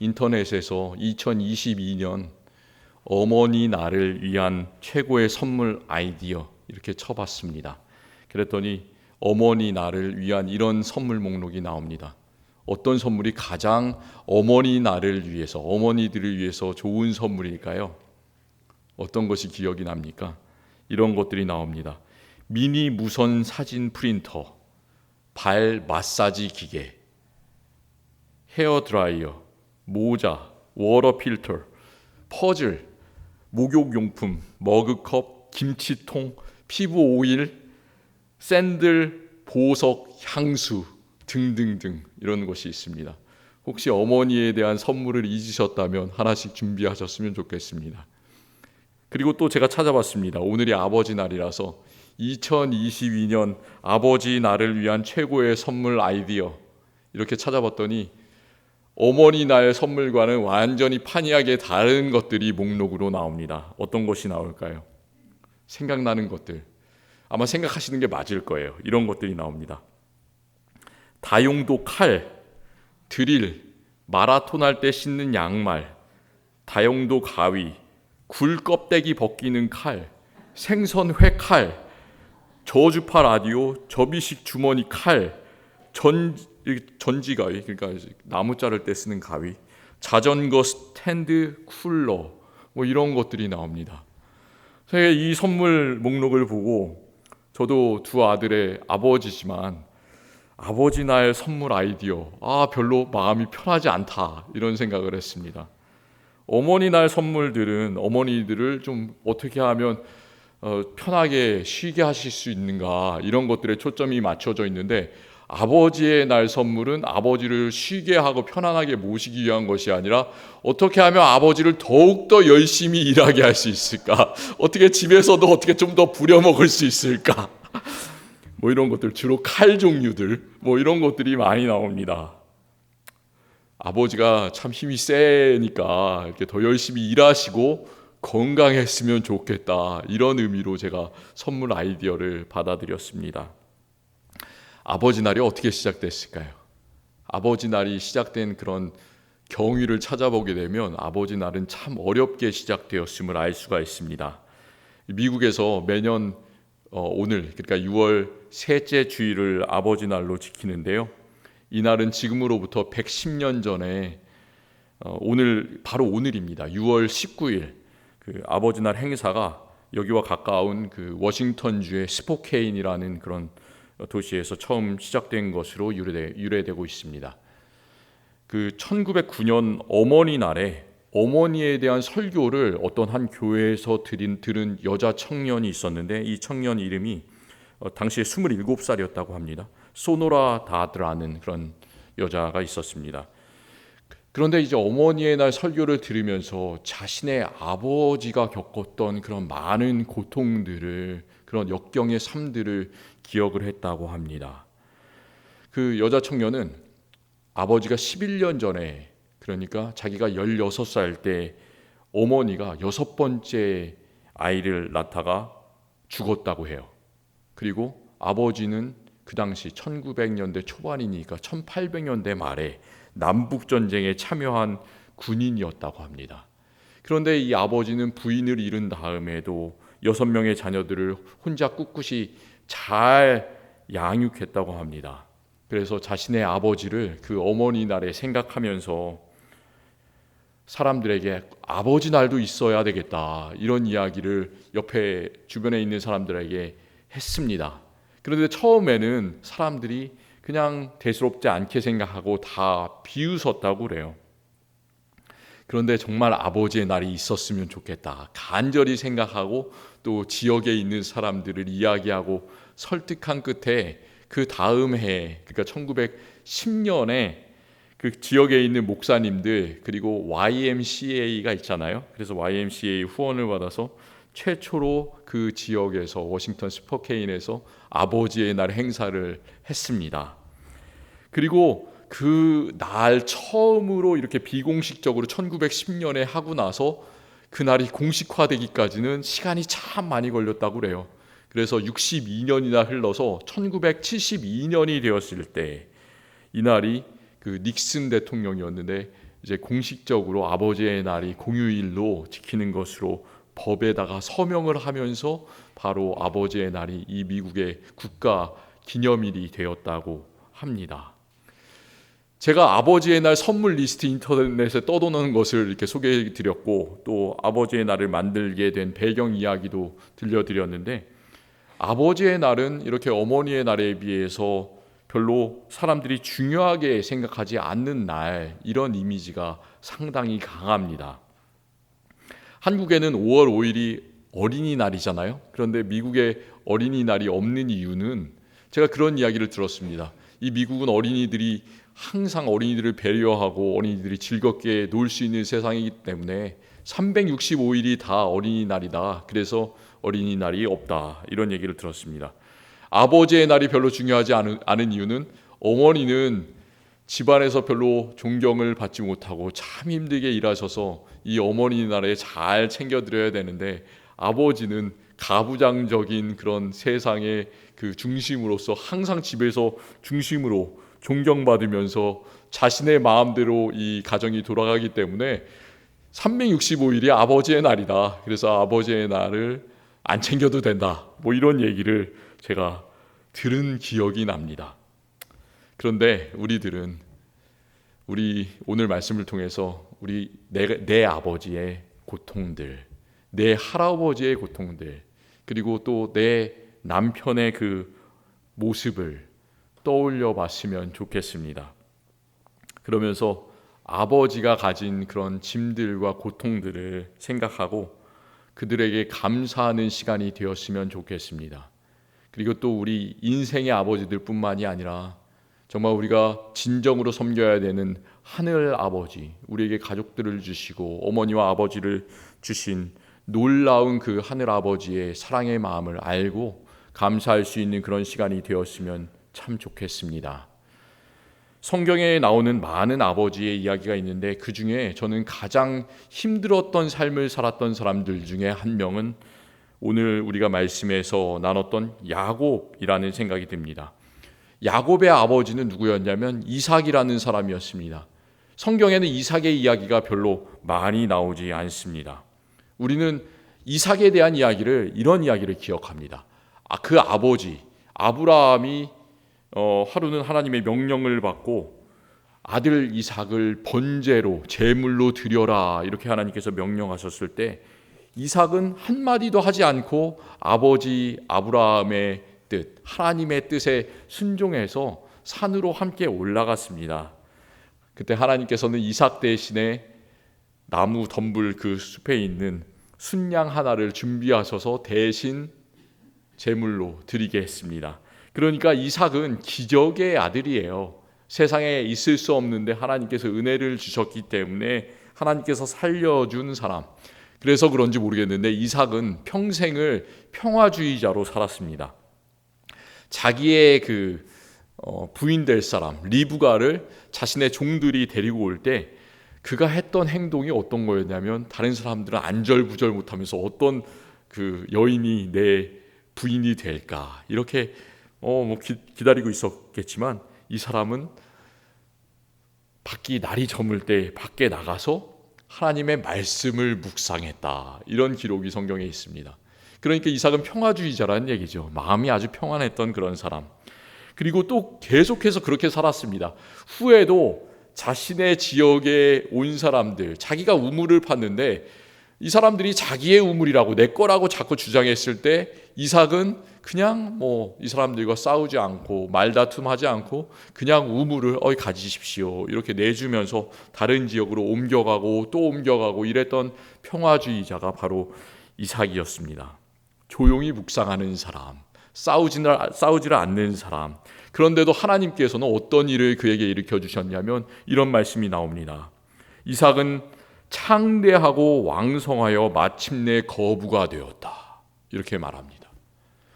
인터넷에서 2022년 어머니 날을 위한 최고의 선물 아이디어 이렇게 쳐봤습니다. 그랬더니 어머니 날을 위한 이런 선물 목록이 나옵니다. 어떤 선물이 가장 어머니 날을 위해서, 어머니들을 위해서 좋은 선물일까요? 어떤 것이 기억이 납니까? 이런 것들이 나옵니다. 미니 무선 사진 프린터, 발 마사지 기계, 헤어 드라이어, 모자, 워터 필터, 퍼즐, 목욕용품, 머그컵, 김치통, 피부 오일, 샌들, 보석, 향수 등등등 이런 것이 있습니다. 혹시 어머니에 대한 선물을 잊으셨다면 하나씩 준비하셨으면 좋겠습니다. 그리고 또 제가 찾아봤습니다. 오늘이 아버지 날이라서 2022년 아버지 날을 위한 최고의 선물 아이디어 이렇게 찾아봤더니 어머니 날 선물과는 완전히 판이하게 다른 것들이 목록으로 나옵니다. 어떤 것이 나올까요? 생각나는 것들. 아마 생각하시는 게 맞을 거예요. 이런 것들이 나옵니다. 다용도 칼, 드릴, 마라톤 할 때 신는 양말, 다용도 가위, 굴 껍데기 벗기는 칼, 생선 회 칼, 저주파 라디오, 접이식 주머니 칼, 전지가위, 그러니까 나무 자를 때 쓰는 가위, 자전거 스탠드, 쿨러, 뭐 이런 것들이 나옵니다. 이 선물 목록을 보고 저도 두 아들의 아버지지만 아버지 날 선물 아이디어, 별로 마음이 편하지 않다 이런 생각을 했습니다. 어머니 날 선물들은 어머니들을 좀 어떻게 하면 편하게 쉬게 하실 수 있는가 이런 것들에 초점이 맞춰져 있는데 아버지의 날 선물은 아버지를 쉬게 하고 편안하게 모시기 위한 것이 아니라 어떻게 하면 아버지를 더욱더 열심히 일하게 할 수 있을까? 어떻게 집에서도 어떻게 좀 더 부려먹을 수 있을까? 뭐 이런 것들, 주로 칼 종류들, 뭐 이런 것들이 많이 나옵니다. 아버지가 참 힘이 세니까 이렇게 더 열심히 일하시고 건강했으면 좋겠다. 이런 의미로 제가 선물 아이디어를 받아들였습니다. 아버지 날이 어떻게 시작됐을까요? 아버지 날이 시작된 그런 경위를 찾아보게 되면 아버지 날은 참 어렵게 시작되었음을 알 수가 있습니다. 미국에서 매년 오늘, 그러니까 6월 셋째 주일을 아버지 날로 지키는데요. 이 날은 지금으로부터 110년 전에 오늘, 바로 오늘입니다. 6월 19일 그 아버지 날 행사가 여기와 가까운 그 워싱턴주의 스포케인이라는 그런 도시에서 처음 시작된 것으로 유래되고 있습니다. 그 1909년 어머니 날에 어머니에 대한 설교를 어떤 한 교회에서 들은 여자 청년이 있었는데 이 청년 이름이 당시에 27살이었다고 합니다. 소노라 다드라는 그런 여자가 있었습니다. 그런데 이제 어머니의 날 설교를 들으면서 자신의 아버지가 겪었던 그런 많은 고통들을, 그런 역경의 삶들을 기억을 했다고 합니다. 그 여자 청년은 아버지가 11년 전에, 그러니까 자기가 16살 때 어머니가 6번째 아이를 낳다가 죽었다고 해요. 그리고 아버지는 그 당시 1900년대 초반이니까 1800년대 말에 남북전쟁에 참여한 군인이었다고 합니다. 그런데 이 아버지는 부인을 잃은 다음에도 6명의 자녀들을 혼자 꿋꿋이 잘 양육했다고 합니다. 그래서 자신의 아버지를 그 어머니 날에 생각하면서 사람들에게 아버지 날도 있어야 되겠다 이런 이야기를 옆에 주변에 있는 사람들에게 했습니다. 그런데 처음에는 사람들이 그냥 대수롭지 않게 생각하고 다 비웃었다고 그래요. 그런데 정말 아버지의 날이 있었으면 좋겠다 간절히 생각하고 또 지역에 있는 사람들을 이야기하고 설득한 끝에 그 다음 해, 그러니까 1910년에 그 지역에 있는 목사님들 그리고 YMCA가 있잖아요. 그래서 YMCA 후원을 받아서 최초로 그 지역에서 워싱턴 스포케인에서 아버지의 날 행사를 했습니다. 그리고 그 날 처음으로 이렇게 비공식적으로 1910년에 하고 나서 그날이 공식화되기까지는 시간이 참 많이 걸렸다고 그래요. 그래서 62년이나 흘러서 1972년이 되었을 때 이날이 그 닉슨 대통령이었는데 이제 공식적으로 아버지의 날이 공휴일로 지키는 것으로 법에다가 서명을 하면서 바로 아버지의 날이 이 미국의 국가 기념일이 되었다고 합니다. 제가 아버지의 날 선물 리스트 인터넷에 떠도는 것을 이렇게 소개해 드렸고, 또 아버지의 날을 만들게 된 배경 이야기도 들려드렸는데, 아버지의 날은 이렇게 어머니의 날에 비해서 별로 사람들이 중요하게 생각하지 않는 날, 이런 이미지가 상당히 강합니다. 한국에는 5월 5일이 어린이날이잖아요. 그런데 미국에 어린이날이 없는 이유는 제가 그런 이야기를 들었습니다. 이 미국은 어린이들이 항상 어린이들을 배려하고 어린이들이 즐겁게 놀 수 있는 세상이기 때문에 365일이 다 어린이날이다. 그래서 어린이날이 없다. 이런 얘기를 들었습니다. 아버지의 날이 별로 중요하지 않은 이유는 어머니는 집안에서 별로 존경을 받지 못하고 참 힘들게 일하셔서 이 어머니 날에 잘 챙겨드려야 되는데, 아버지는 가부장적인 그런 세상의 그 중심으로서 항상 집에서 중심으로 존경받으면서 자신의 마음대로 이 가정이 돌아가기 때문에 365일이 아버지의 날이다. 그래서 아버지의 날을 안 챙겨도 된다. 뭐 이런 얘기를 제가 들은 기억이 납니다. 그런데 우리들은 우리 오늘 말씀을 통해서 내 아버지의 고통들, 내 할아버지의 고통들, 그리고 또 내 남편의 그 모습을 떠올려 봤으면 좋겠습니다. 그러면서 아버지가 가진 그런 짐들과 고통들을 생각하고 그들에게 감사하는 시간이 되었으면 좋겠습니다. 그리고 또 우리 인생의 아버지들뿐만이 아니라 정말 우리가 진정으로 섬겨야 되는 하늘 아버지, 우리에게 가족들을 주시고 어머니와 아버지를 주신 놀라운 그 하늘 아버지의 사랑의 마음을 알고 감사할 수 있는 그런 시간이 되었으면 참 좋겠습니다. 성경에 나오는 많은 아버지의 이야기가 있는데, 그 중에 저는 가장 힘들었던 삶을 살았던 사람들 중에 한 명은 오늘 우리가 말씀에서 나눴던 야곱이라는 생각이 듭니다. 야곱의 아버지는 누구였냐면 이삭이라는 사람이었습니다. 성경에는 이삭의 이야기가 별로 많이 나오지 않습니다. 우리는 이삭에 대한 이야기를, 이런 이야기를 기억합니다. 그 아버지 아브라함이 하루는 하나님의 명령을 받고 아들 이삭을 번제로 제물로 드려라, 이렇게 하나님께서 명령하셨을 때 이삭은 한마디도 하지 않고 아버지 아브라함의 뜻, 하나님의 뜻에 순종해서 산으로 함께 올라갔습니다. 그때 하나님께서는 이삭 대신에 나무 덤불 그 숲에 있는 순양 하나를 준비하셔서 대신 제물로 드리게 했습니다. 그러니까 이삭은 기적의 아들이에요. 세상에 있을 수 없는데 하나님께서 은혜를 주셨기 때문에 하나님께서 살려준 사람. 그래서 그런지 모르겠는데 이삭은 평생을 평화주의자로 살았습니다. 자기의 그 부인 될 사람 리브가를 자신의 종들이 데리고 올 때 그가 했던 행동이 어떤 거였냐면, 다른 사람들은 안절부절 못하면서 어떤 그 여인이 내 부인이 될까 이렇게 기다리고 있었겠지만, 이 사람은 날이 저물 때 밖에 나가서 하나님의 말씀을 묵상했다, 이런 기록이 성경에 있습니다. 그러니까 이삭은 평화주의자라는 얘기죠. 마음이 아주 평안했던 그런 사람. 그리고 또 계속해서 그렇게 살았습니다. 후에도 자신의 지역에 온 사람들, 자기가 우물을 팠는데 이 사람들이 자기의 우물이라고, 내 거라고 자꾸 주장했을 때 이삭은 그냥 이 사람들과 싸우지 않고 말다툼하지 않고 그냥 우물을 가지십시오 이렇게 내주면서 다른 지역으로 옮겨가고 또 옮겨가고 이랬던 평화주의자가 바로 이삭이었습니다. 조용히 묵상하는 사람, 싸우지를 않는 사람. 그런데도 하나님께서는 어떤 일을 그에게 일으켜 주셨냐면 이런 말씀이 나옵니다. 이삭은 창대하고 왕성하여 마침내 거부가 되었다, 이렇게 말합니다.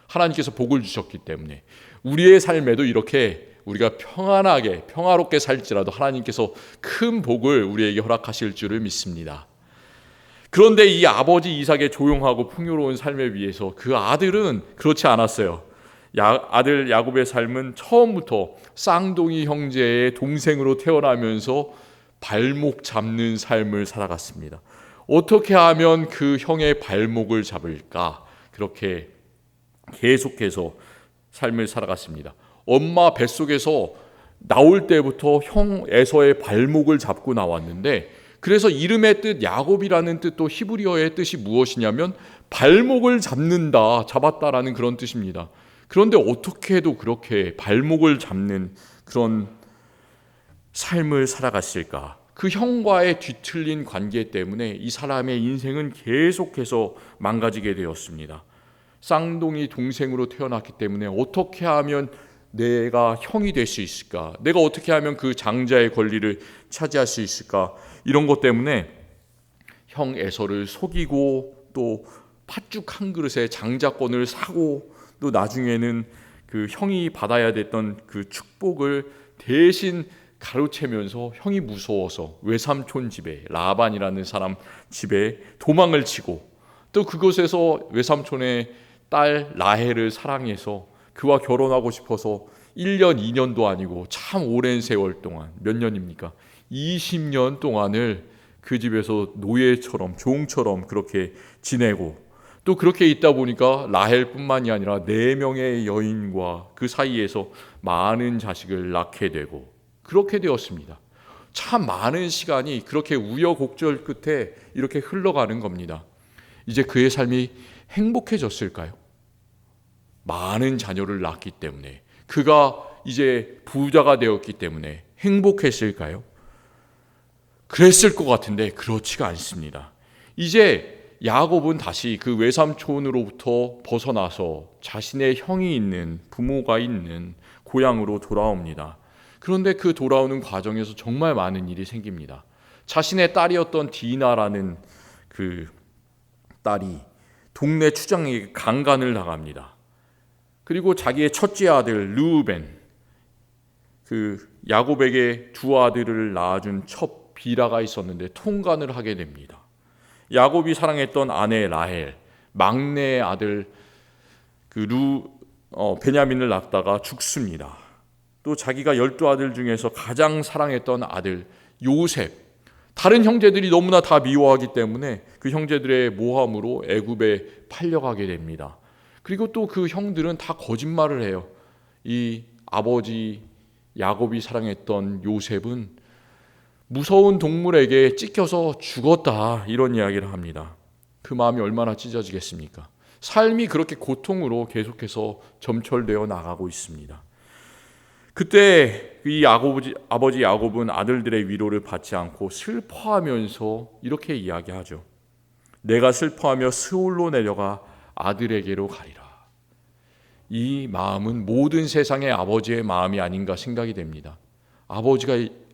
하나님께서 복을 주셨기 때문에 우리의 삶에도 이렇게 우리가 평안하게 평화롭게 살지라도 하나님께서 큰 복을 우리에게 허락하실 줄을 믿습니다. 그런데 이 아버지 이삭의 조용하고 풍요로운 삶에 비해서 그 아들은 그렇지 않았어요. 아들 야곱의 삶은 처음부터 쌍둥이 형제의 동생으로 태어나면서 발목 잡는 삶을 살아갔습니다. 어떻게 하면 그 형의 발목을 잡을까? 그렇게 계속해서 삶을 살아갔습니다. 엄마 뱃속에서 나올 때부터 형 에서의 발목을 잡고 나왔는데, 그래서 이름의 뜻 야곱이라는 뜻도 히브리어의 뜻이 무엇이냐면 발목을 잡는다, 잡았다라는 그런 뜻입니다. 그런데 어떻게 해도 그렇게 발목을 잡는 그런 삶을 살아갔을까? 그 형과의 뒤틀린 관계 때문에 이 사람의 인생은 계속해서 망가지게 되었습니다. 쌍둥이 동생으로 태어났기 때문에 어떻게 하면 내가 형이 될 수 있을까? 내가 어떻게 하면 그 장자의 권리를 차지할 수 있을까? 이런 것 때문에 형 에서를 속이고 또 팥죽 한 그릇에 장자권을 사고, 또 나중에는 그 형이 받아야 됐던 그 축복을 대신 가로채면서 형이 무서워서 외삼촌 집에, 라반이라는 사람 집에 도망을 치고, 또 그곳에서 외삼촌의 딸 라헬을 사랑해서 그와 결혼하고 싶어서 1년 2년도 아니고 참 오랜 세월 동안, 몇 년입니까? 20년 동안을 그 집에서 노예처럼, 종처럼 그렇게 지내고, 또 그렇게 있다 보니까 라헬뿐만이 아니라 4명의 여인과 그 사이에서 많은 자식을 낳게 되고 그렇게 되었습니다. 참 많은 시간이 그렇게 우여곡절 끝에 이렇게 흘러가는 겁니다. 이제 그의 삶이 행복해졌을까요? 많은 자녀를 낳기 때문에, 그가 이제 부자가 되었기 때문에 행복했을까요? 그랬을 것 같은데 그렇지가 않습니다. 이제 야곱은 다시 그 외삼촌으로부터 벗어나서 자신의 형이 있는, 부모가 있는 고향으로 돌아옵니다. 그런데 그 돌아오는 과정에서 정말 많은 일이 생깁니다. 자신의 딸이었던 디나라는 그 딸이 동네 추장에게 강간을 당합니다. 그리고 자기의 첫째 아들 르우벤, 그 야곱에게 2 아들을 낳아준 첫 비라가 있었는데 통간을 하게 됩니다. 야곱이 사랑했던 아내 라헬, 막내 아들 베냐민을 낳다가 죽습니다. 또 자기가 12아들 중에서 가장 사랑했던 아들 요셉, 다른 형제들이 너무나 다 미워하기 때문에 그 형제들의 모함으로 애굽에 팔려가게 됩니다. 그리고 또 그 형들은 다 거짓말을 해요. 이 아버지 야곱이 사랑했던 요셉은 무서운 동물에게 찢겨서 죽었다, 이런 이야기를 합니다. 그 마음이 얼마나 찢어지겠습니까? 삶이 그렇게 고통으로 계속해서 점철되어 나가고 있습니다. 그때 이 아버지 야곱은 아들들의 위로를 받지 않고 슬퍼하면서 이렇게 이야기하죠. 내가 슬퍼하며 스올로 내려가 아들에게로 가리라. 이 마음은 모든 세상의 아버지의 마음이 아닌가 생각이 됩니다.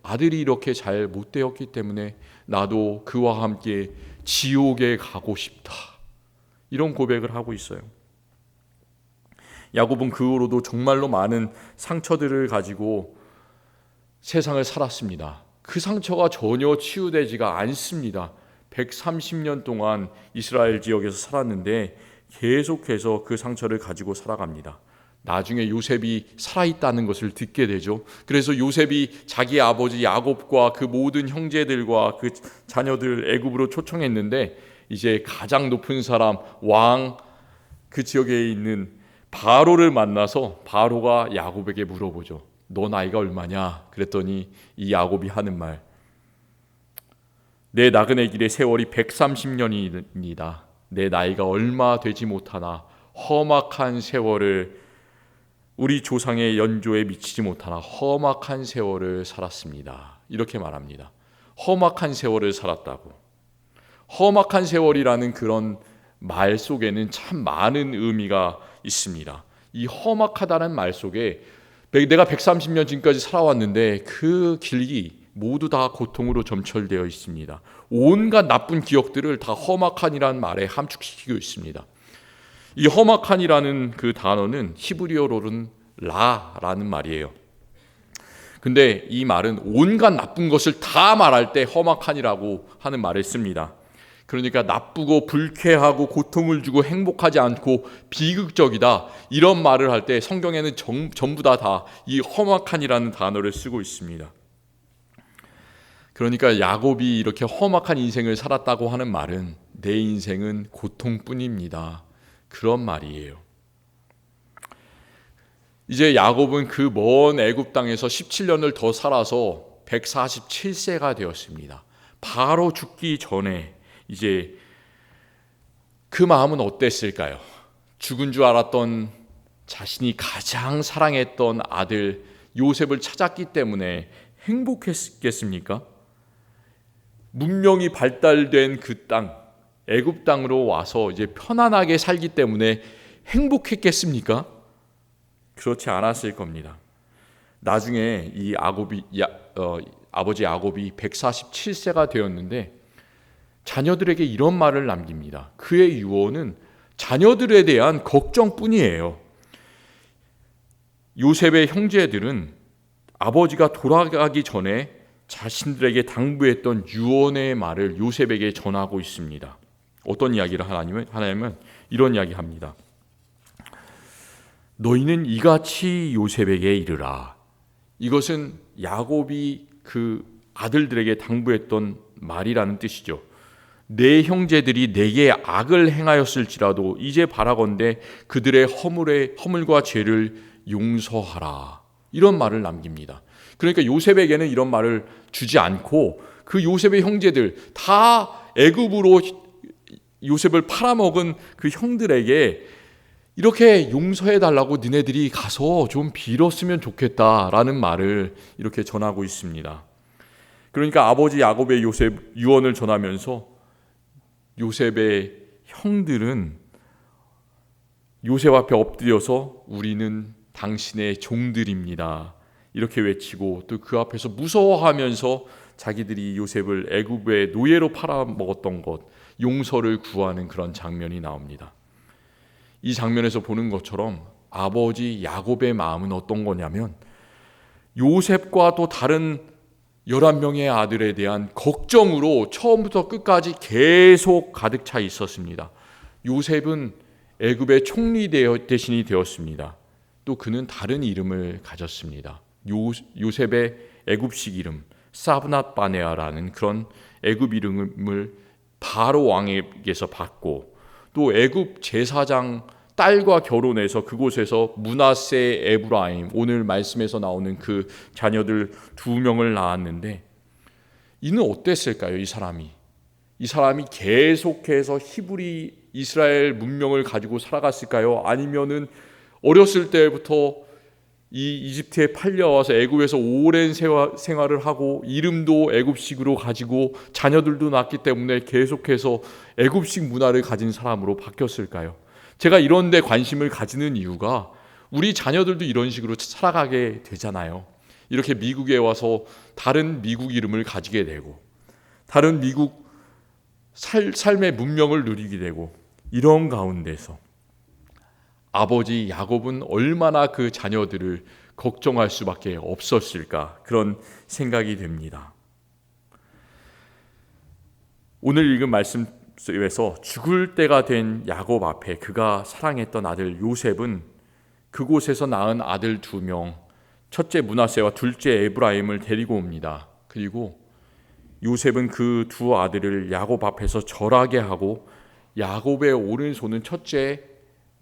아들이 이렇게 잘 못 되었기 때문에 나도 그와 함께 지옥에 가고 싶다, 이런 고백을 하고 있어요. 야곱은 그 후로도 정말로 많은 상처들을 가지고 세상을 살았습니다. 그 상처가 전혀 치유되지가 않습니다. 130년 동안 이스라엘 지역에서 살았는데 계속해서 그 상처를 가지고 살아갑니다. 나중에 요셉이 살아있다는 것을 듣게 되죠. 그래서 요셉이 자기 아버지 야곱과 그 모든 형제들과 그 자녀들 애굽으로 초청했는데, 이제 가장 높은 사람, 왕, 그 지역에 있는 바로를 만나서 바로가 야곱에게 물어보죠. 너 나이가 얼마냐? 그랬더니 이 야곱이 하는 말, 내 나그네 길의 세월이 130년이니이다. 내 나이가 얼마 되지 못하나 험악한 세월을, 우리 조상의 연조에 미치지 못하나 험악한 세월을 살았습니다. 이렇게 말합니다. 험악한 세월을 살았다고. 험악한 세월이라는 그런 말 속에는 참 많은 의미가 있습니다. 이 험악하다는 말 속에 내가 130년 지금까지 살아왔는데 그 길이 모두 다 고통으로 점철되어 있습니다. 온갖 나쁜 기억들을 다 험악한이라는 말에 함축시키고 있습니다. 이 험악한이라는 그 단어는 히브리어로는 라라는 말이에요. 근데 이 말은 온갖 나쁜 것을 다 말할 때 험악한이라고 하는 말을 씁니다. 그러니까 나쁘고 불쾌하고 고통을 주고 행복하지 않고 비극적이다, 이런 말을 할 때 성경에는 전부 다 이 험악한이라는 단어를 쓰고 있습니다. 그러니까 야곱이 이렇게 험악한 인생을 살았다고 하는 말은 내 인생은 고통뿐입니다. 그런 말이에요. 이제 야곱은 그 먼 애굽 땅에서 17년을 더 살아서 147세가 되었습니다. 바로 죽기 전에 이제 그 마음은 어땠을까요? 죽은 줄 알았던 자신이 가장 사랑했던 아들 요셉을 찾았기 때문에 행복했겠습니까? 문명이 발달된 그 땅, 애굽 땅으로 와서 이제 편안하게 살기 때문에 행복했겠습니까? 그렇지 않았을 겁니다. 나중에 이 아버지 야곱이 147세가 되었는데 자녀들에게 이런 말을 남깁니다. 그의 유언은 자녀들에 대한 걱정뿐이에요. 요셉의 형제들은 아버지가 돌아가기 전에 자신들에게 당부했던 유언의 말을 요셉에게 전하고 있습니다. 어떤 이야기를 하냐면 이런 이야기합니다. 너희는 이같이 요셉에게 이르라. 이것은 야곱이 그 아들들에게 당부했던 말이라는 뜻이죠. 내 형제들이 내게 악을 행하였을지라도 이제 바라건대 그들의 허물과 죄를 용서하라. 이런 말을 남깁니다. 그러니까 요셉에게는 이런 말을 주지 않고 그 요셉의 형제들 다 애굽으로 요셉을 팔아먹은 그 형들에게 이렇게 용서해달라고 너네들이 가서 좀 빌었으면 좋겠다라는 말을 이렇게 전하고 있습니다. 그러니까 아버지 야곱의 요셉 유언을 전하면서 요셉의 형들은 요셉 앞에 엎드려서 우리는 당신의 종들입니다. 이렇게 외치고 또 그 앞에서 무서워하면서 자기들이 요셉을 애굽의 노예로 팔아먹었던 것 용서를 구하는 그런 장면이 나옵니다. 이 장면에서 보는 것처럼 아버지 야곱의 마음은 어떤 거냐면 요셉과 또 다른 11명의 아들에 대한 걱정으로 처음부터 끝까지 계속 가득 차 있었습니다. 요셉은 애굽의 총리 대신이 되었습니다. 또 그는 다른 이름을 가졌습니다. 요셉의 애굽식 이름 사브낫 바네아라는 그런 애굽 이름을 바로 왕에게서 받고 또 애굽 제사장 딸과 결혼해서 그곳에서 므낫세, 에브라임 오늘 말씀에서 나오는 그 자녀들 2명을 낳았는데 이는 어땠을까요? 이 사람이 계속해서 히브리 이스라엘 문명을 가지고 살아갔을까요? 아니면은 어렸을 때부터 이 이집트에 팔려와서 애굽에서 오랜 생활을 하고 이름도 애굽식으로 가지고 자녀들도 낳기 때문에 계속해서 애굽식 문화를 가진 사람으로 바뀌었을까요? 제가 이런 데 관심을 가지는 이유가 우리 자녀들도 이런 식으로 살아가게 되잖아요. 이렇게 미국에 와서 다른 미국 이름을 가지게 되고 다른 미국 삶의 문명을 누리게 되고 이런 가운데서 아버지 야곱은 얼마나 그 자녀들을 걱정할 수밖에 없었을까 그런 생각이 됩니다. 오늘 읽은 말씀 속에서 죽을 때가 된 야곱 앞에 그가 사랑했던 아들 요셉은 그곳에서 낳은 아들 2명 첫째 므낫세와 둘째 에브라임을 데리고 옵니다. 그리고 요셉은 그 2 아들을 야곱 앞에서 절하게 하고 야곱의 오른손은 첫째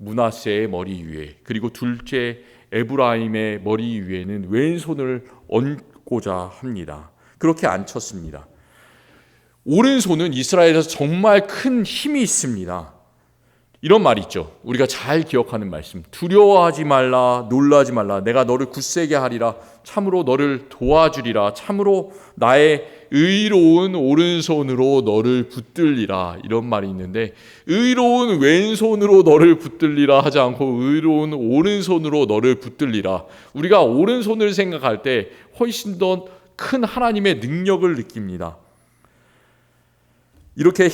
므낫세의 머리 위에 그리고 둘째 에브라임의 머리 위에는 왼손을 얹고자 합니다. 그렇게 앉혔습니다. 오른손은 이스라엘에서 정말 큰 힘이 있습니다. 이런 말이 있죠. 우리가 잘 기억하는 말씀. 두려워하지 말라, 놀라지 말라. 내가 너를 굳세게 하리라. 참으로 너를 도와주리라. 참으로 나의 의로운 오른손으로 너를 붙들리라. 이런 말이 있는데 의로운 왼손으로 너를 붙들리라 하지 않고 의로운 오른손으로 너를 붙들리라. 우리가 오른손을 생각할 때 훨씬 더 큰 하나님의 능력을 느낍니다. 이렇게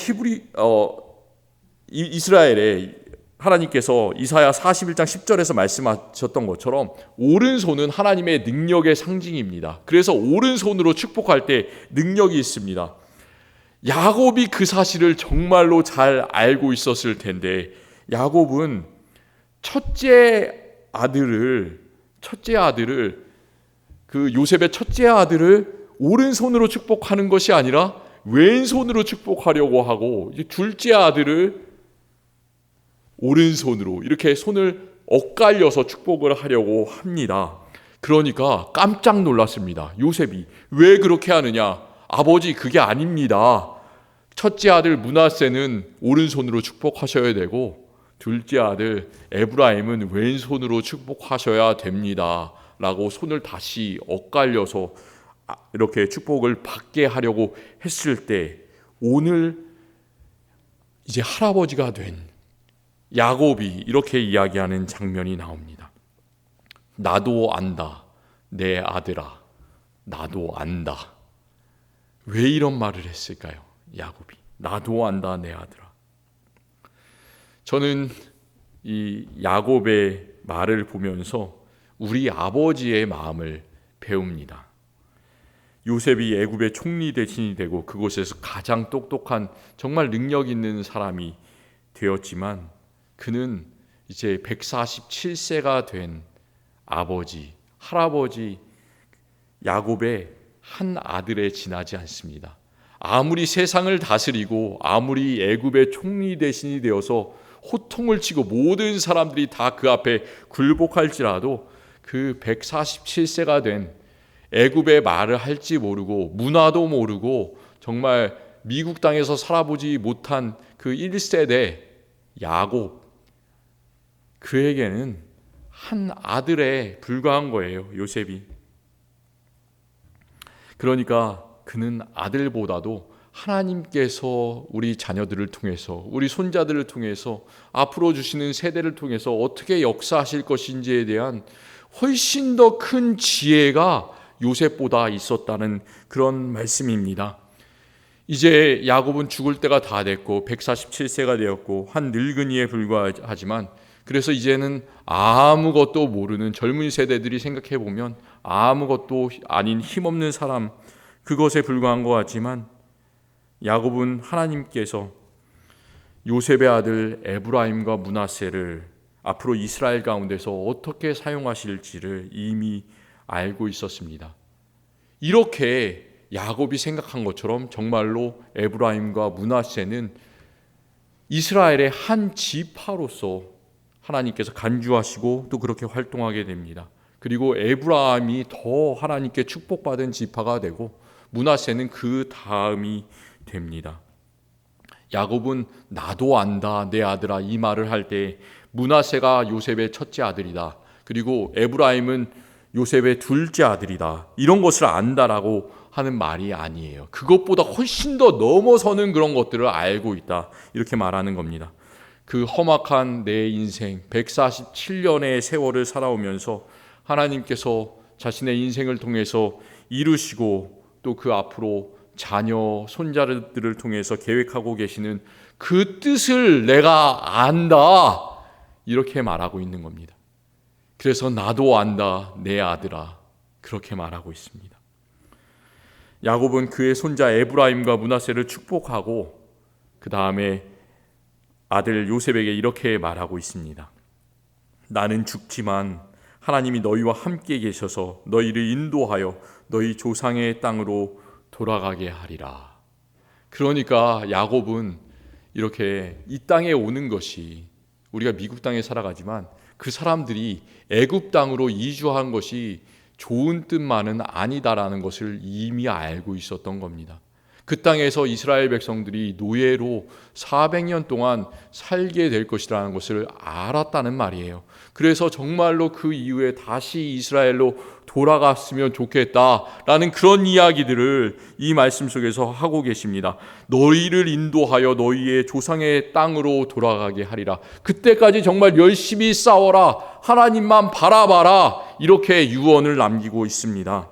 이스라엘에 하나님께서 이사야 41장 10절에서 말씀하셨던 것처럼 오른손은 하나님의 능력의 상징입니다. 그래서 오른손으로 축복할 때 능력이 있습니다. 야곱이 그 사실을 정말로 잘 알고 있었을 텐데 야곱은 첫째 아들을 그 요셉의 첫째 아들을 오른손으로 축복하는 것이 아니라 왼손으로 축복하려고 하고, 이제 둘째 아들을 오른손으로 이렇게 손을 엇갈려서 축복을 하려고 합니다. 그러니까 깜짝 놀랐습니다. 요셉이 왜 그렇게 하느냐? 아버지, 그게 아닙니다. 첫째 아들 므낫세는 오른손으로 축복하셔야 되고 둘째 아들 에브라임은 왼손으로 축복하셔야 됩니다. 라고 손을 다시 엇갈려서 이렇게 축복을 받게 하려고 했을 때, 오늘 이제 할아버지가 된 야곱이 이렇게 이야기하는 장면이 나옵니다. 나도 안다, 내 아들아, 나도 안다. 왜 이런 말을 했을까요? 야곱이 나도 안다, 내 아들아. 저는 이 야곱의 말을 보면서 우리 아버지의 마음을 배웁니다. 요셉이 애굽의 총리 대신이 되고 그곳에서 가장 똑똑한, 정말 능력 있는 사람이 되었지만, 그는 이제 147세가 된 아버지, 할아버지 야곱의 한 아들에 지나지 않습니다. 아무리 세상을 다스리고 아무리 애굽의 총리 대신이 되어서 호통을 치고 모든 사람들이 다 그 앞에 굴복할지라도 그 147세가 된 애굽의 말을 할지 모르고 문화도 모르고 정말 미국 땅에서 살아보지 못한 그 1세대 야곱, 그에게는 한 아들에 불과한 거예요, 요셉이. 그러니까 그는 아들보다도 하나님께서 우리 자녀들을 통해서, 우리 손자들을 통해서, 앞으로 주시는 세대를 통해서 어떻게 역사하실 것인지에 대한 훨씬 더 큰 지혜가 요셉보다 있었다는 그런 말씀입니다. 이제 야곱은 죽을 때가 다 됐고 147세가 되었고 한 늙은이에 불과하지만, 그래서 이제는 아무것도 모르는 젊은 세대들이 생각해 보면 아무것도 아닌 힘없는 사람, 그것에 불과한 것 같지만, 야곱은 하나님께서 요셉의 아들 에브라임과 므낫세를 앞으로 이스라엘 가운데서 어떻게 사용하실지를 이미 알고 있었습니다. 이렇게 야곱이 생각한 것처럼 정말로 에브라임과 므낫세는 이스라엘의 한 지파로서 하나님께서 간주하시고 또 그렇게 활동하게 됩니다. 그리고 에브라임이 더 하나님께 축복받은 지파가 되고 므낫세는 그 다음이 됩니다. 야곱은 나도 안다, 내 아들아, 이 말을 할 때 므낫세가 요셉의 첫째 아들이다, 그리고 에브라임은 요셉의 둘째 아들이다, 이런 것을 안다라고 하는 말이 아니에요. 그것보다 훨씬 더 넘어서는 그런 것들을 알고 있다, 이렇게 말하는 겁니다. 그 험악한 내 인생 147년의 세월을 살아오면서 하나님께서 자신의 인생을 통해서 이루시고 또 그 앞으로 자녀, 손자들을 통해서 계획하고 계시는 그 뜻을 내가 안다, 이렇게 말하고 있는 겁니다. 그래서 나도 안다, 내 아들아, 그렇게 말하고 있습니다. 야곱은 그의 손자 에브라임과 므낫세를 축복하고 그 다음에 아들 요셉에게 이렇게 말하고 있습니다. 나는 죽지만 하나님이 너희와 함께 계셔서 너희를 인도하여 너희 조상의 땅으로 돌아가게 하리라. 그러니까 야곱은 이렇게 이 땅에 오는 것이, 우리가 미국 땅에 살아가지만 그 사람들이 애굽 땅으로 이주한 것이 좋은 뜻만은 아니다라는 것을 이미 알고 있었던 겁니다. 그 땅에서 이스라엘 백성들이 노예로 400년 동안 살게 될 것이라는 것을 알았다는 말이에요. 그래서 정말로 그 이후에 다시 이스라엘로 돌아갔으면 좋겠다라는 그런 이야기들을 이 말씀 속에서 하고 계십니다. 너희를 인도하여 너희의 조상의 땅으로 돌아가게 하리라. 그때까지 정말 열심히 싸워라, 하나님만 바라봐라, 이렇게 유언을 남기고 있습니다.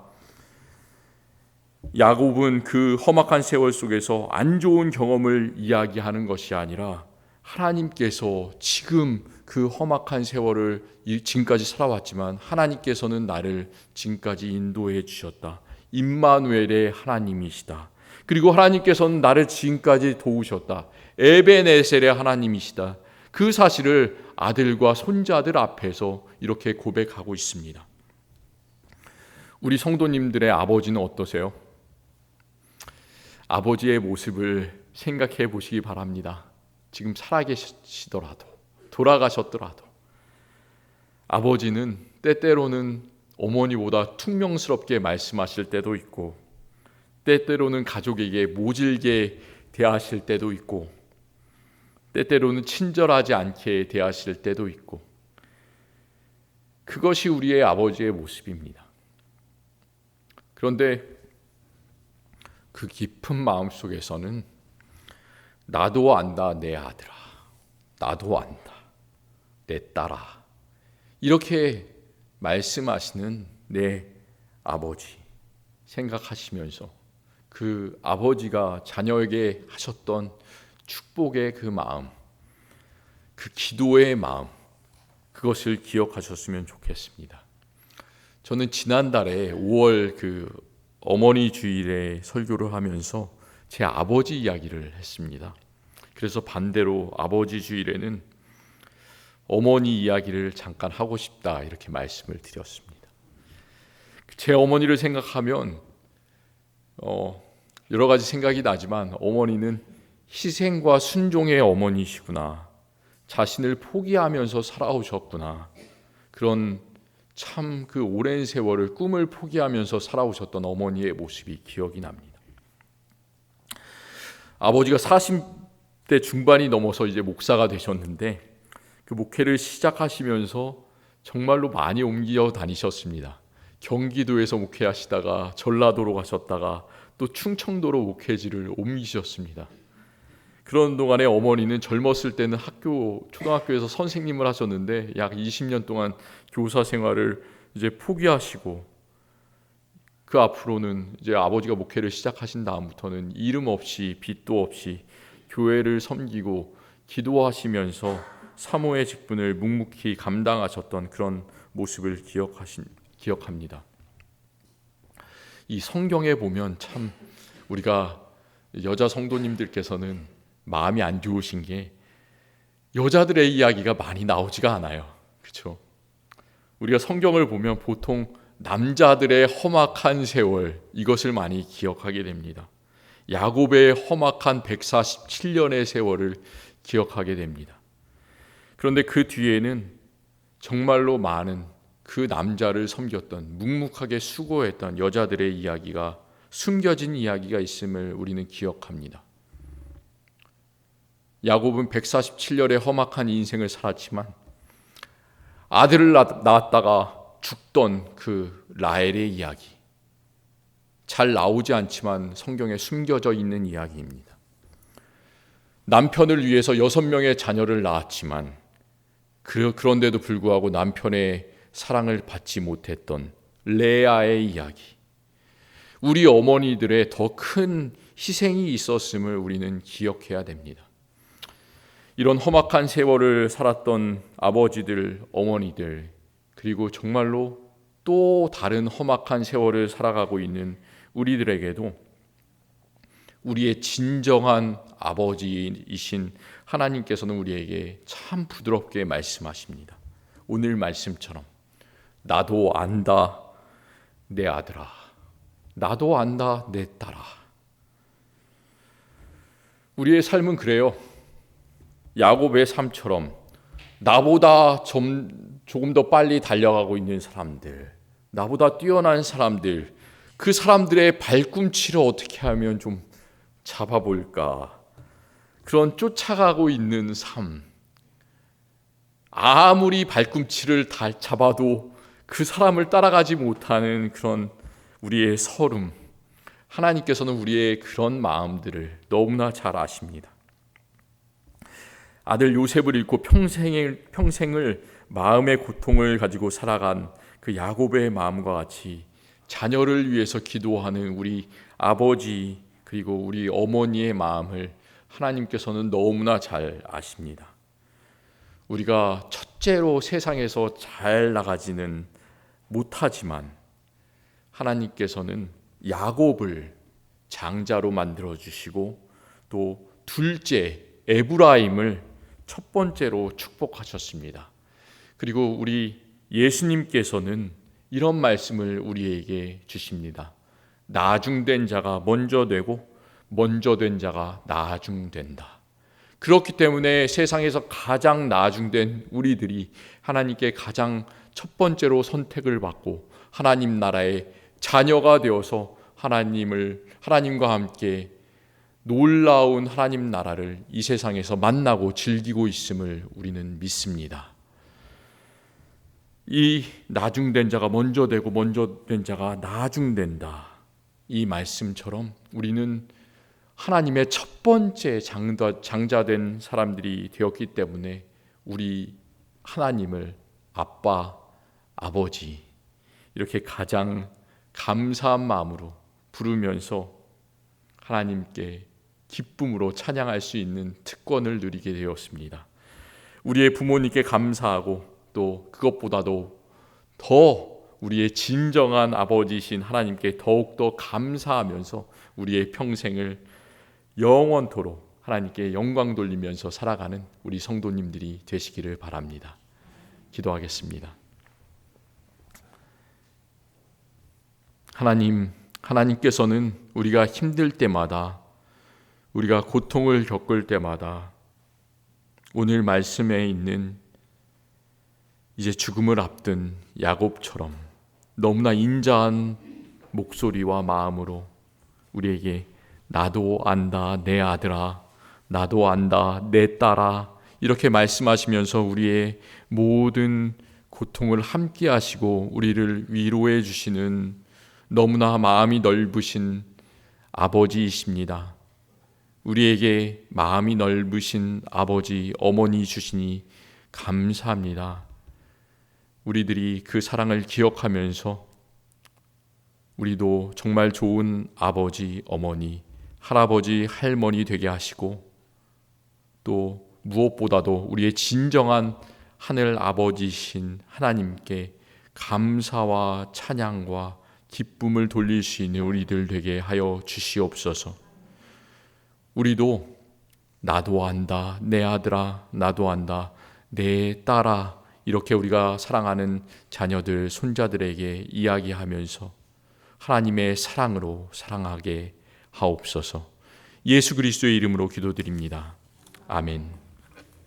야곱은 그 험악한 세월 속에서 안 좋은 경험을 이야기하는 것이 아니라 하나님께서 지금 그 험악한 세월을 지금까지 살아왔지만 하나님께서는 나를 지금까지 인도해 주셨다, 임마누엘의 하나님이시다, 그리고 하나님께서는 나를 지금까지 도우셨다, 에베네셀의 하나님이시다, 그 사실을 아들과 손자들 앞에서 이렇게 고백하고 있습니다. 우리 성도님들의 아버지는 어떠세요? 아버지의 모습을 생각해 보시기 바랍니다. 지금 살아계시더라도, 돌아가셨더라도 아버지는 때때로는 어머니보다 퉁명스럽게 말씀하실 때도 있고, 때때로는 가족에게 모질게 대하실 때도 있고, 때때로는 친절하지 않게 대하실 때도 있고, 그것이 우리의 아버지의 모습입니다. 그런데 그 깊은 마음 속에서는 나도 안다 내 아들아, 나도 안다 내 딸아, 이렇게 말씀하시는 내 아버지 생각하시면서 그 아버지가 자녀에게 하셨던 축복의 그 마음, 그 기도의 마음, 그것을 기억하셨으면 좋겠습니다. 저는 지난달에 5월 그 어머니 주일에 설교를 하면서 제 아버지 이야기를 했습니다. 그래서 반대로 아버지 주일에는 어머니 이야기를 잠깐 하고 싶다 이렇게 말씀을 드렸습니다. 제 어머니를 생각하면 여러 가지 생각이 나지만 어머니는 희생과 순종의 어머니시구나, 자신을 포기하면서 살아오셨구나, 그런 참 그 오랜 세월을 꿈을 포기하면서 살아오셨던 어머니의 모습이 기억이 납니다. 아버지가 40대 중반이 넘어서 이제 목사가 되셨는데 그 목회를 시작하시면서 정말로 많이 옮겨 다니셨습니다. 경기도에서 목회하시다가 전라도로 가셨다가 또 충청도로 목회지를 옮기셨습니다. 그런 동안에 어머니는 젊었을 때는 초등학교에서 선생님을 하셨는데 약 20년 동안 교사 생활을 이제 포기하시고, 그 앞으로는 이제 아버지가 목회를 시작하신 다음부터는 이름 없이 빚도 없이 교회를 섬기고 기도하시면서 사모의 직분을 묵묵히 감당하셨던 그런 모습을 기억합니다. 이 성경에 보면 참 우리가 여자 성도님들께서는 마음이 안 좋으신 게 여자들의 이야기가 많이 나오지가 않아요. 그렇죠? 우리가 성경을 보면 보통 남자들의 험악한 세월, 이것을 많이 기억하게 됩니다. 야곱의 험악한 147년의 세월을 기억하게 됩니다. 그런데 그 뒤에는 정말로 많은 그 남자를 섬겼던, 묵묵하게 수고했던 여자들의 이야기가, 숨겨진 이야기가 있음을 우리는 기억합니다. 야곱은 147년의 험악한 인생을 살았지만 아들을 낳았다가 죽던 그 라헬의 이야기, 잘 나오지 않지만 성경에 숨겨져 있는 이야기입니다. 남편을 위해서 6명의 자녀를 낳았지만 그런데도 불구하고 남편의 사랑을 받지 못했던 레아의 이야기, 우리 어머니들의 더 큰 희생이 있었음을 우리는 기억해야 됩니다. 이런 험악한 세월을 살았던 아버지들, 어머니들, 그리고 정말로 또 다른 험악한 세월을 살아가고 있는 우리들에게도 우리의 진정한 아버지이신 하나님께서는 우리에게 참 부드럽게 말씀하십니다. 오늘 말씀처럼 나도 안다 내 아들아, 나도 안다 내 딸아. 우리의 삶은 그래요. 야곱의 삶처럼 나보다 조금 더 빨리 달려가고 있는 사람들, 나보다 뛰어난 사람들, 그 사람들의 발꿈치를 어떻게 하면 좀 잡아볼까, 그런 쫓아가고 있는 삶, 아무리 발꿈치를 다 잡아도 그 사람을 따라가지 못하는 그런 우리의 서름, 하나님께서는 우리의 그런 마음들을 너무나 잘 아십니다. 아들 요셉을 잃고 평생을 마음의 고통을 가지고 살아간 그 야곱의 마음과 같이 자녀를 위해서 기도하는 우리 아버지 그리고 우리 어머니의 마음을 하나님께서는 너무나 잘 아십니다. 우리가 첫째로 세상에서 잘 나가지는 못하지만 하나님께서는 야곱을 장자로 만들어 주시고 또 둘째 에브라임을 첫 번째로 축복하셨습니다. 그리고 우리 예수님께서는 이런 말씀을 우리에게 주십니다. 나중된 자가 먼저 되고 먼저 된 자가 나중된다. 그렇기 때문에 세상에서 가장 나중된 우리들이 하나님께 가장 첫 번째로 선택을 받고 하나님 나라의 자녀가 되어서 하나님과 함께 놀라운 하나님 나라를 이 세상에서 만나고 즐기고 있음을 우리는 믿습니다. 이 나중된 자가 먼저 되고 먼저 된 자가 나중된다. 이 말씀처럼 우리는 하나님의 첫 번째 장자된 사람들이 되었기 때문에 우리 하나님을 아빠, 아버지 이렇게 가장 감사한 마음으로 부르면서 하나님께 기쁨으로 찬양할 수 있는 특권을 누리게 되었습니다. 우리의 부모님께 감사하고 또 그것보다도 더 우리의 진정한 아버지이신 하나님께 더욱더 감사하면서 우리의 평생을 영원토록 하나님께 영광 돌리면서 살아가는 우리 성도님들이 되시기를 바랍니다. 기도하겠습니다. 하나님께서는 우리가 힘들 때마다, 우리가 고통을 겪을 때마다 오늘 말씀에 있는 이제 죽음을 앞둔 야곱처럼 너무나 인자한 목소리와 마음으로 우리에게 나도 안다 내 아들아, 나도 안다 내 딸아 이렇게 말씀하시면서 우리의 모든 고통을 함께 하시고 우리를 위로해 주시는 너무나 마음이 넓으신 아버지이십니다. 우리에게 마음이 넓으신 아버지, 어머니 주시니 감사합니다. 우리들이 그 사랑을 기억하면서 우리도 정말 좋은 아버지, 어머니, 할아버지, 할머니 되게 하시고 또 무엇보다도 우리의 진정한 하늘 아버지이신 하나님께 감사와 찬양과 기쁨을 돌릴 수 있는 우리들 되게 하여 주시옵소서. 우리도 나도 안다 내 아들아, 나도 안다 내 딸아 이렇게 우리가 사랑하는 자녀들, 손자들에게 이야기하면서 하나님의 사랑으로 사랑하게 하옵소서. 예수 그리스도의 이름으로 기도드립니다. 아멘.